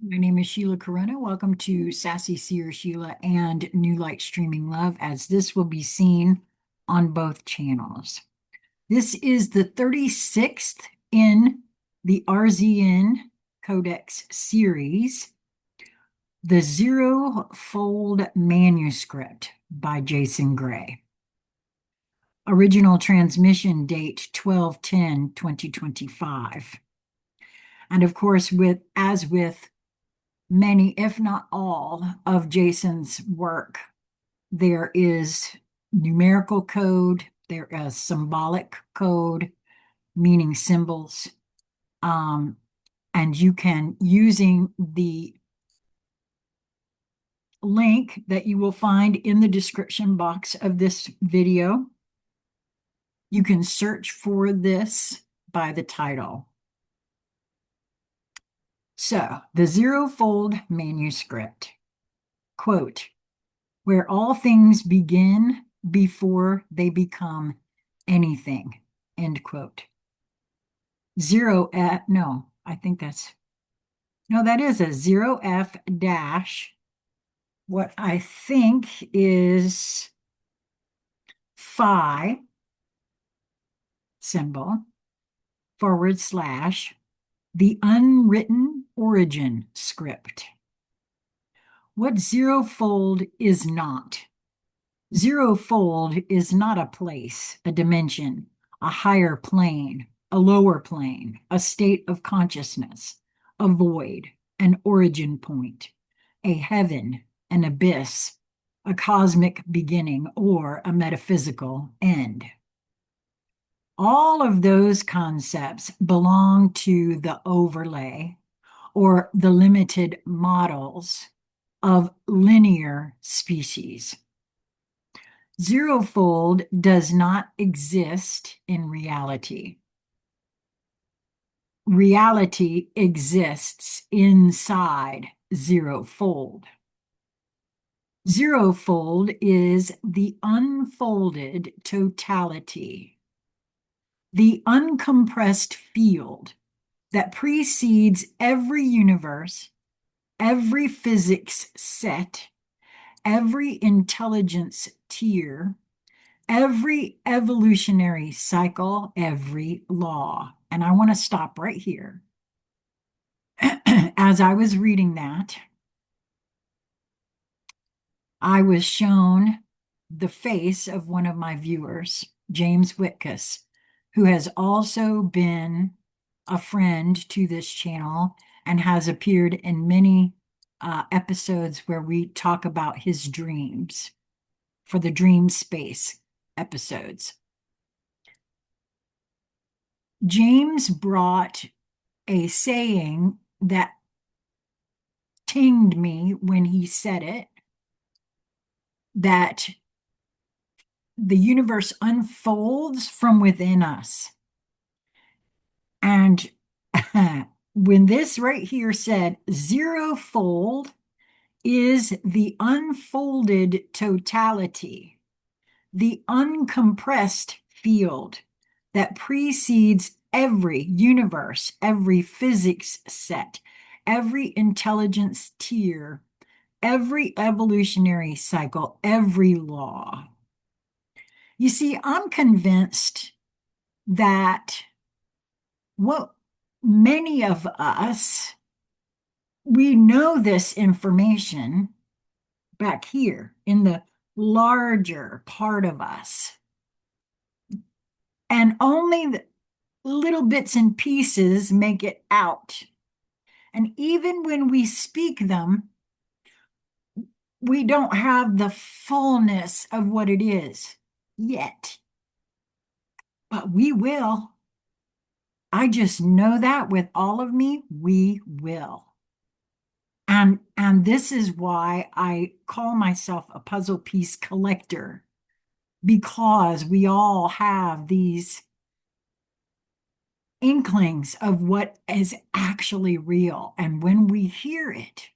My name is Sheila Corona. Welcome to Sassy Seer Sheila and New Light Streaming Love, as this will be seen on both channels. This is the 36th in the RZN Codex series, the Zero Fold Manuscript by Jason Gray. Original transmission date 12/10/2025. And of course, as with many, if not all, of Jason's work, there is numerical code, there is symbolic code, meaning symbols, and you can, using the link that you will find in the description box of this video, you can search for this by the title. So, the Zero Fold Manuscript, quote, where all things begin before they become anything, end quote. That is a 0F dash, what I think is phi symbol, / the unwritten origin script. What zero fold is not. Zero fold is not a place, a dimension, a higher plane, a lower plane, a state of consciousness, a void, an origin point, a heaven, an abyss, a cosmic beginning, or a metaphysical end. All of those concepts belong to the overlay or the limited models of linear species. Zerofold does not exist in reality. Reality exists inside zerofold. Zerofold is the unfolded totality, the uncompressed field that precedes every universe, every physics set, every intelligence tier, every evolutionary cycle, every law. And I want to stop right here. As I was reading that, I was shown the face of one of my viewers, James Whitkus, who has also been a friend to this channel and has appeared in many episodes where we talk about his dreams for the Dreamspace episodes. James brought a saying that tinged me when he said it, that the universe unfolds from within us. And when this right here said zero fold is the unfolded totality, the uncompressed field that precedes every universe, every physics set, every intelligence tier, every evolutionary cycle, every law. You see, I'm convinced that what many of us, we know this information back here in the larger part of us. And only the little bits and pieces make it out. And even when we speak them, we don't have the fullness of what it is yet. But we will. I just know that with all of me, we will. And this is why I call myself a puzzle piece collector, because we all have these inklings of what is actually real. And when we hear it,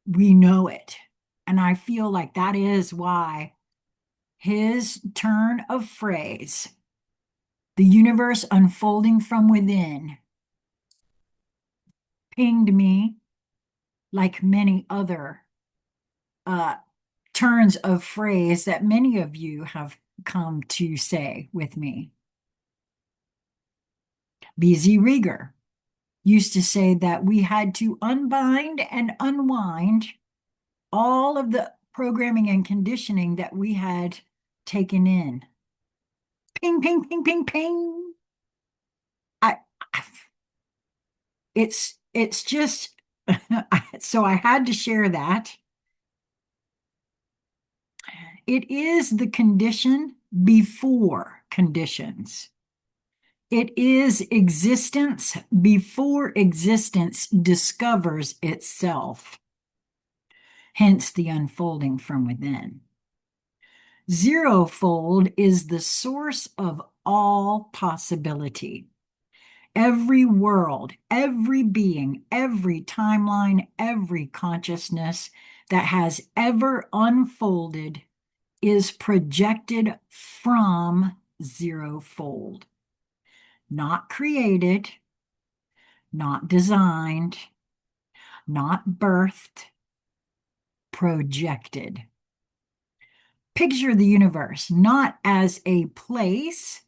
we know it. And I feel like that is why his turn of phrase, the universe unfolding from within, pinged me like many other uh, turns of phrase that many of you have come to say with me. B.Z. Rieger used to say that we had to unbind and unwind all of the programming and conditioning that we had taken in. Ping, ping, ping, ping, ping. I, it's just so I had to share that. It is the condition before conditions. It is existence before existence discovers itself, hence the unfolding from within. Zerofold is the source of all possibility. Every world, every being, every timeline, every consciousness that has ever unfolded is projected from zerofold. Not created, not designed, not birthed, projected. Picture the universe not as a place,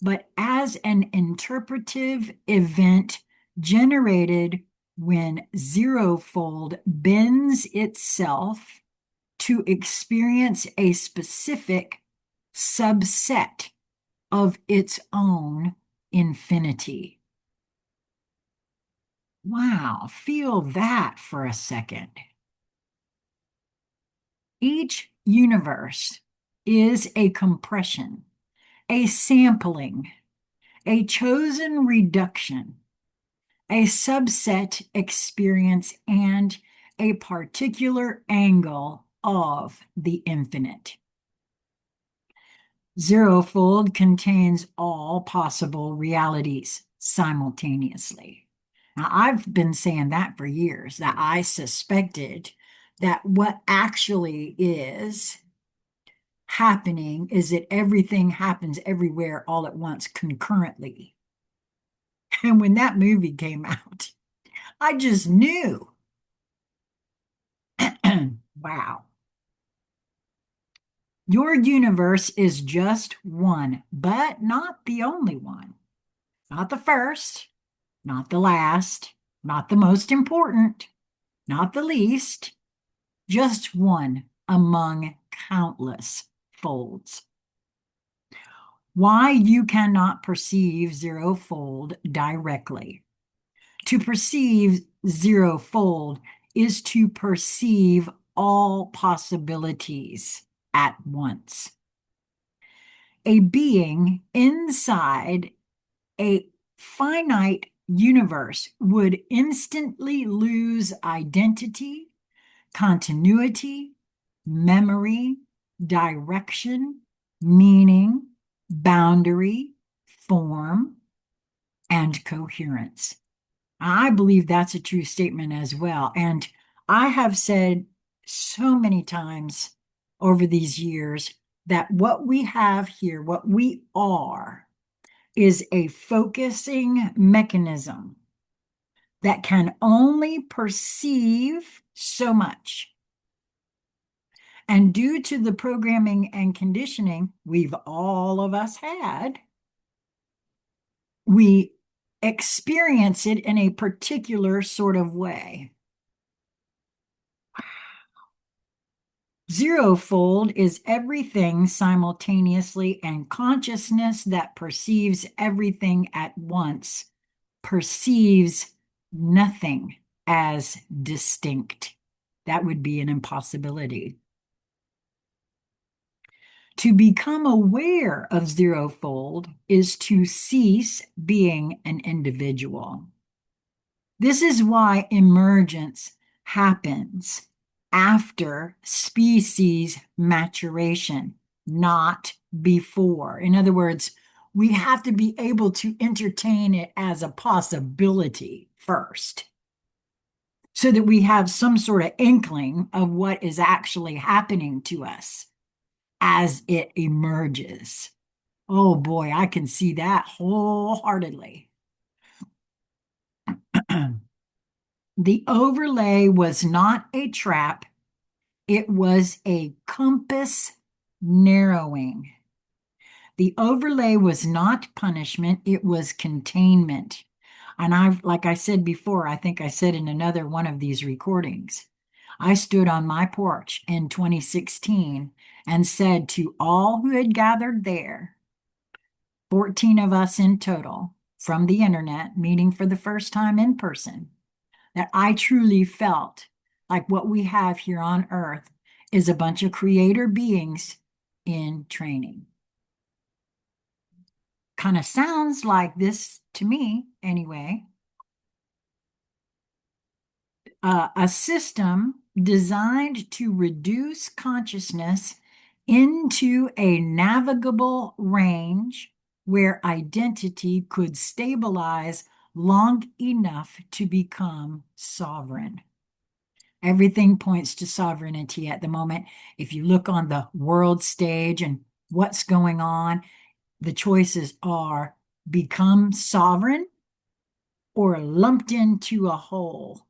but as an interpretive event generated when zerofold bends itself to experience a specific subset of its own infinity. Wow, feel that for a second. Each universe is a compression, a sampling, a chosen reduction, a subset experience, and a particular angle of the infinite. Zerofold contains all possible realities simultaneously. Now, I've been saying that for years, that I suspected that what actually is happening is that everything happens everywhere all at once concurrently. And when that movie came out, I just knew. Wow. Your universe is just one, but not the only one. Not the first, not the last, not the most important, not the least, just one among countless folds. Why you cannot perceive zerofold directly. To perceive zerofold is to perceive all possibilities at once. A being inside a finite universe would instantly lose identity, continuity, memory, direction, meaning, boundary, form, and coherence. I believe that's a true statement as well. And I have said so many times over these years that what we have here, what we are, is a focusing mechanism that can only perceive so much. And due to the programming and conditioning we've all of us had, we experience it in a particular sort of way. Zerofold is everything simultaneously, and consciousness that perceives everything at once perceives nothing as distinct. That would be an impossibility. To become aware of zerofold is to cease being an individual. This is why emergence happens after species maturation, not before. In other words, we have to be able to entertain it as a possibility first, so that we have some sort of inkling of what is actually happening to us as it emerges. Oh boy, I can see that wholeheartedly. The overlay was not a trap, it was a compass narrowing. The overlay was not punishment, it was containment. And like I said before, I think I said in another one of these recordings, I stood on my porch in 2016 and said to all who had gathered there, 14 of us in total from the internet, meeting for the first time in person, that I truly felt like what we have here on earth is a bunch of creator beings in training. Kind of sounds like this to me, anyway. A system designed to reduce consciousness into a navigable range where identity could stabilize long enough to become sovereign. Everything points to sovereignty at the moment. If you look on the world stage and what's going on, the choices are become sovereign or lumped into a whole.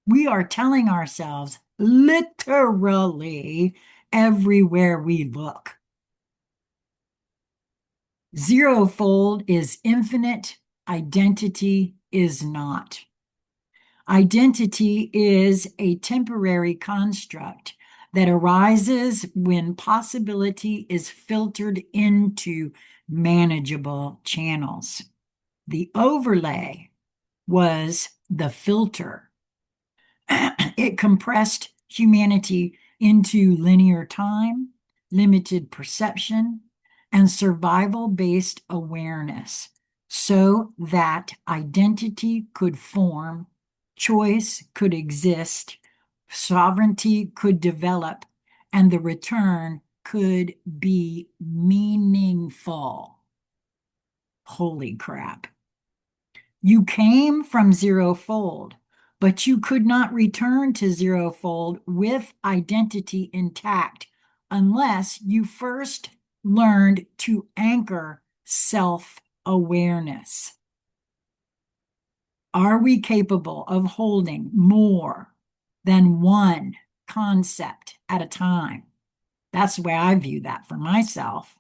We are telling ourselves literally everywhere we look. Zerofold is infinite, identity is not. Identity is a temporary construct that arises when possibility is filtered into manageable channels. The overlay was the filter. It compressed humanity into linear time, limited perception, and survival-based awareness so that identity could form, choice could exist, sovereignty could develop, and the return could be meaningful. Holy crap. You came from zerofold, but you could not return to zerofold with identity intact unless you first learned to anchor self-awareness. Are we capable of holding more than one concept at a time? That's the way I view that for myself.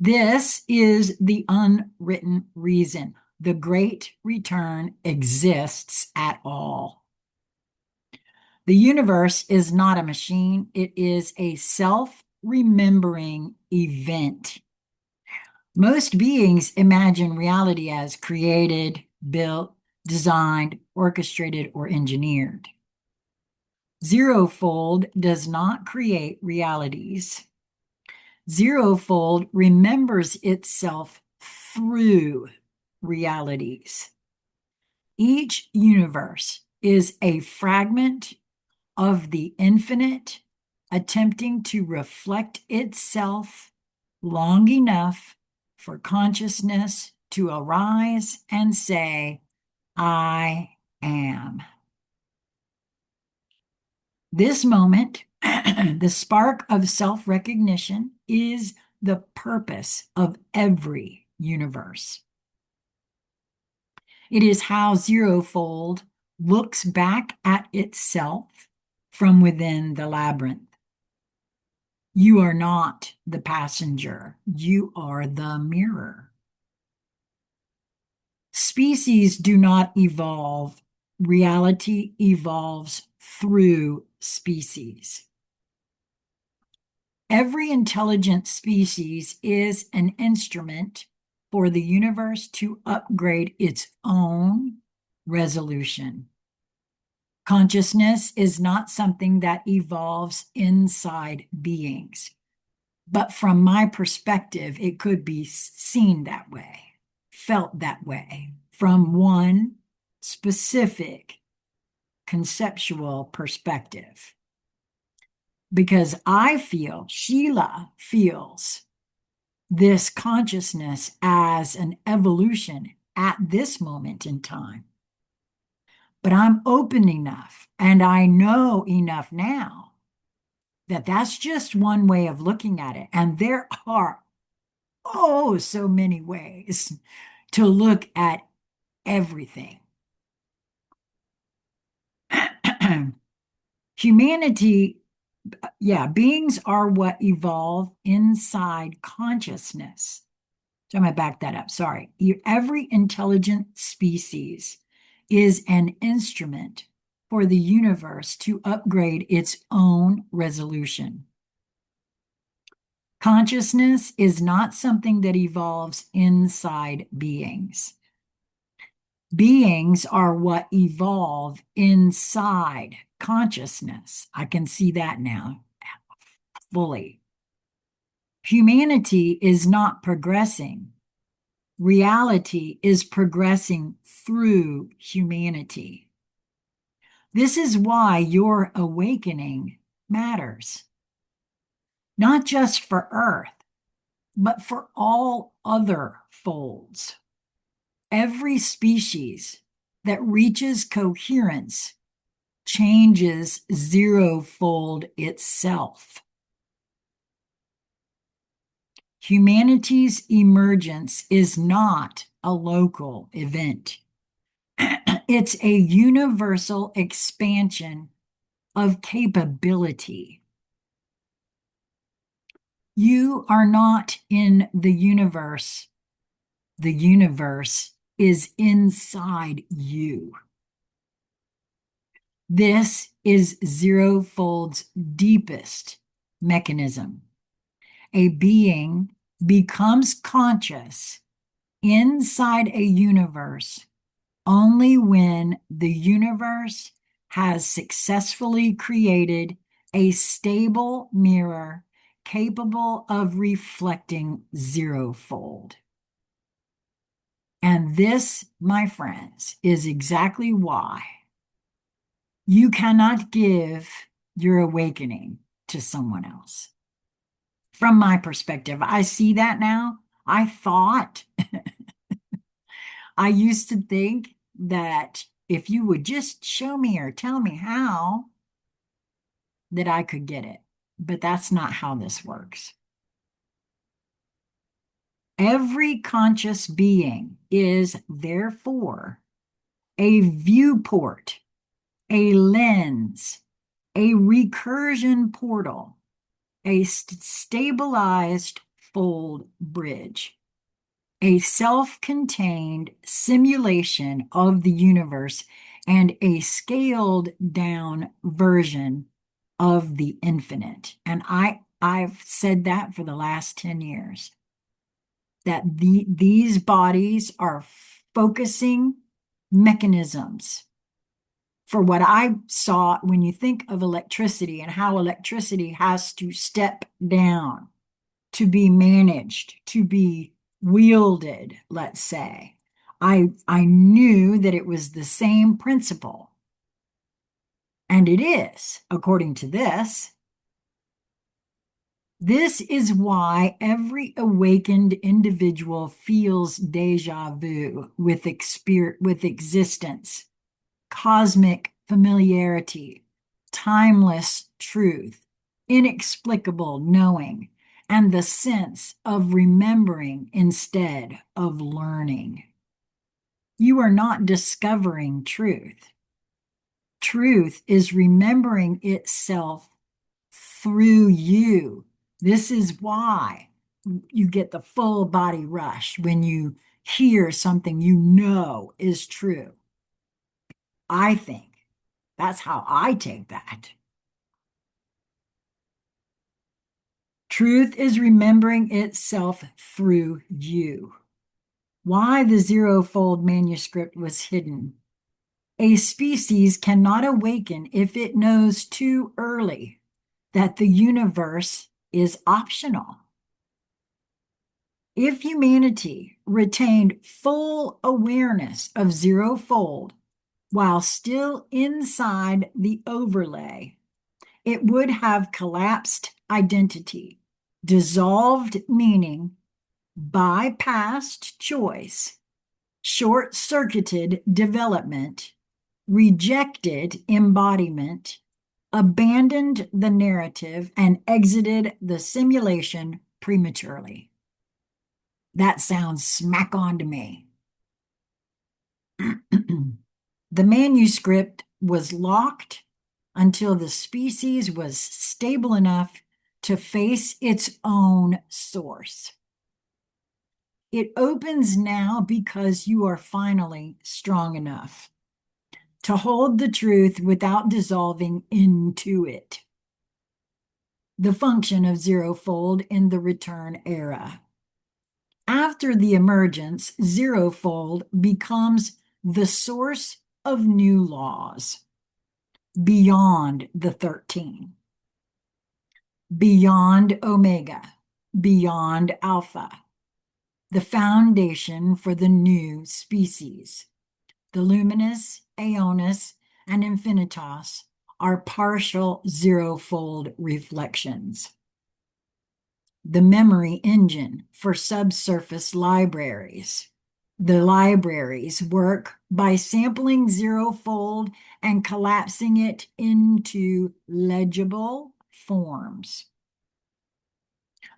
This is the unwritten reason the great return exists at all. The universe is not a machine, it is a self-remembering event. Most beings imagine reality as created, built, designed, orchestrated, or engineered. Zerofold does not create realities. Zerofold remembers itself through realities. Each universe is a fragment of the infinite attempting to reflect itself long enough for consciousness to arise and say, I am. This moment, the spark of self-recognition, is the purpose of every universe. It is how zerofold looks back at itself from within the labyrinth. You are not the passenger, you are the mirror. Species do not evolve, reality evolves through species. Every intelligent species is an instrument for the universe to upgrade its own resolution. Consciousness is not something that evolves inside beings, but from my perspective, it could be seen that way, felt that way, from one specific conceptual perspective. Because I feel, Sheila feels this consciousness as an evolution at this moment in time. But I'm open enough and I know enough now that that's just one way of looking at it. And there are oh, so many ways to look at everything. Humanity, yeah, beings are what evolve inside consciousness. So I'm going to back that up. Sorry. Every intelligent species is an instrument for the universe to upgrade its own resolution. Consciousness is not something that evolves inside beings. Beings are what evolve inside consciousness. I can see that now fully. Humanity is not progressing. Reality is progressing through humanity. This is why your awakening matters, not just for Earth, but for all other folds. Every species that reaches coherence changes zero-fold itself. Humanity's emergence is not a local event. It's a universal expansion of capability. You are not in the universe. The universe is inside you. This is Zero-fold's deepest mechanism. A being becomes conscious inside a universe only when the universe has successfully created a stable mirror capable of reflecting zero-fold. And this, my friends, is exactly why you cannot give your awakening to someone else. From my perspective, I see that now. I used to think that if you would just show me or tell me how, that I could get it. But that's not how this works. Every conscious being is, therefore, a viewport, a lens, a recursion portal, a stabilized fold bridge, a self-contained simulation of the universe, and a scaled down version of the infinite. And I've said that for the last 10 years, that these bodies are focusing mechanisms for what I saw when you think of electricity and how electricity has to step down to be managed, to be wielded, let's say. I knew that it was the same principle. And it is, according to this. This is why every awakened individual feels deja vu with existence, cosmic familiarity, timeless truth, inexplicable knowing, and the sense of remembering instead of learning. You are not discovering truth. Truth is remembering itself through you. This is why you get the full body rush when you hear something you know is true. I think that's how I take that. Truth is remembering itself through you. Why the Zero-fold manuscript was hidden. A species cannot awaken if it knows too early that the universe is optional. If humanity retained full awareness of Zero-fold while still inside the overlay, it would have collapsed identity, dissolved meaning, bypassed choice, short-circuited development, rejected embodiment, abandoned the narrative, and exited the simulation prematurely. That sounds smack on to me. The manuscript was locked until the species was stable enough to face its own source. It opens now because you are finally strong enough to hold the truth without dissolving into it. The function of zerofold in the return era. After the emergence, zerofold becomes the source of new laws beyond the 13, beyond omega, beyond alpha, the foundation for the new species. The luminous, aeonus, and infinitas are partial zerofold reflections. The memory engine for subsurface libraries. The libraries work by sampling zerofold and collapsing it into legible forms.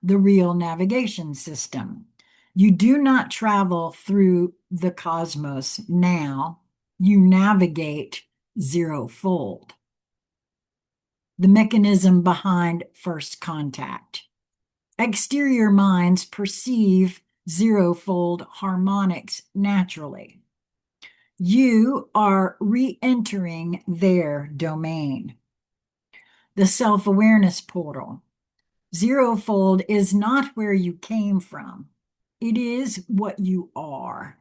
The real navigation system. You do not travel through the cosmos now, you navigate zerofold. The mechanism behind first contact. Exterior minds perceive zerofold harmonics naturally. You are re-entering their domain. The self-awareness portal. Zerofold is not where you came from. It is what you are.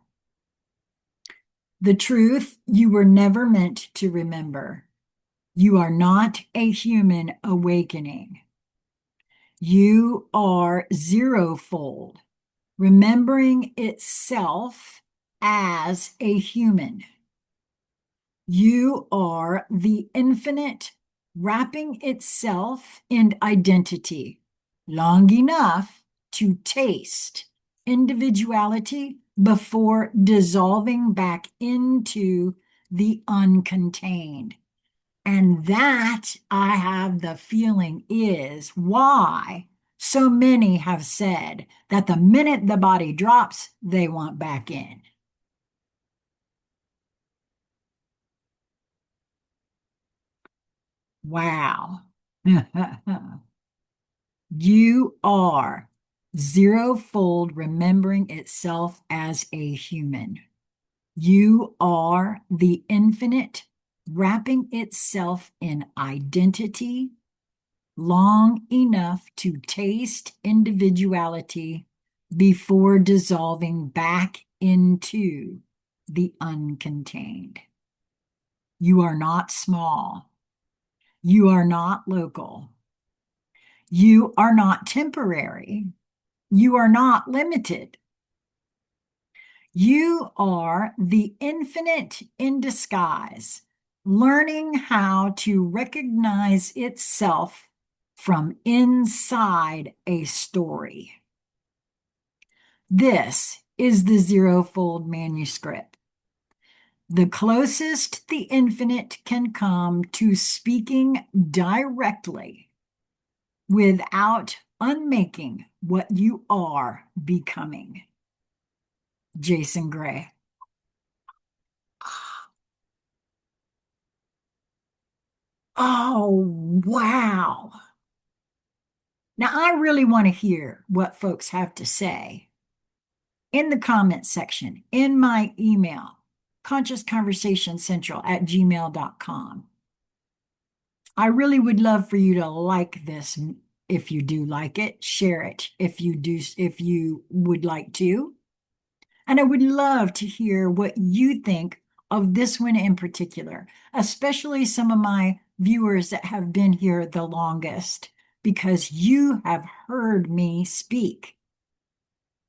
The truth you were never meant to remember. You are not a human awakening. You are zerofold, remembering itself as a human. You are the infinite wrapping itself in identity long enough to taste individuality before dissolving back into the uncontained. And that, I have the feeling, is why so many have said that the minute the body drops, they want back in. Wow. You are zerofold remembering itself as a human. You are the infinite wrapping itself in identity long enough to taste individuality before dissolving back into the uncontained. You are not small. You are not local. You are not temporary. You are not limited. You are the infinite in disguise, learning how to recognize itself from inside a story. This is the zerofold manuscript, the closest the infinite can come to speaking directly without unmaking what you are becoming. Jason Gray. Oh, wow. Now, I really want to hear what folks have to say in the comments section, in my email, consciousconversationscentral@gmail.com. I really would love for you to like this if you do like it, share it if you would like to. And I would love to hear what you think of this one in particular, especially some of my viewers that have been here the longest, because you have heard me speak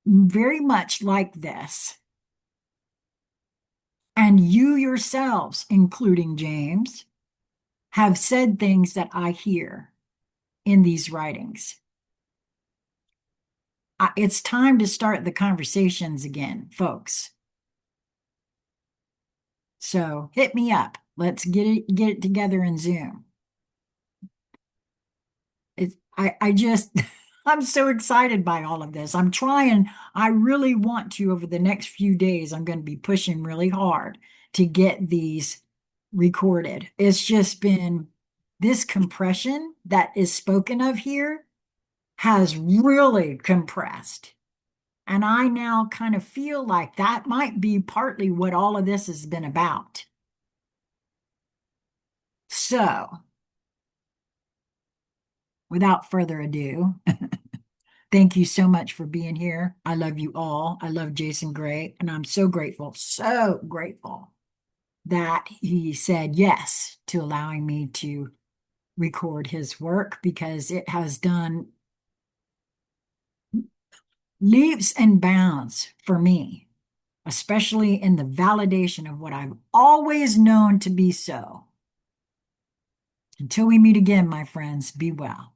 very much like this. And you yourselves, including James, have said things that I hear in these writings. It's time to start the conversations again, folks. So hit me up. Let's get it together in Zoom. I just I'm so excited by all of this. I'm trying, I really want to, over the next few days, I'm going to be pushing really hard to get these recorded. It's just been this compression that is spoken of here has really compressed. And I now kind of feel like that might be partly what all of this has been about. So, without further ado, thank you so much for being here. I love you all. I love Jason Gray, and I'm so grateful that he said yes to allowing me to record his work because it has done leaps and bounds for me, especially in the validation of what I've always known to be so. Until we meet again, my friends, be well.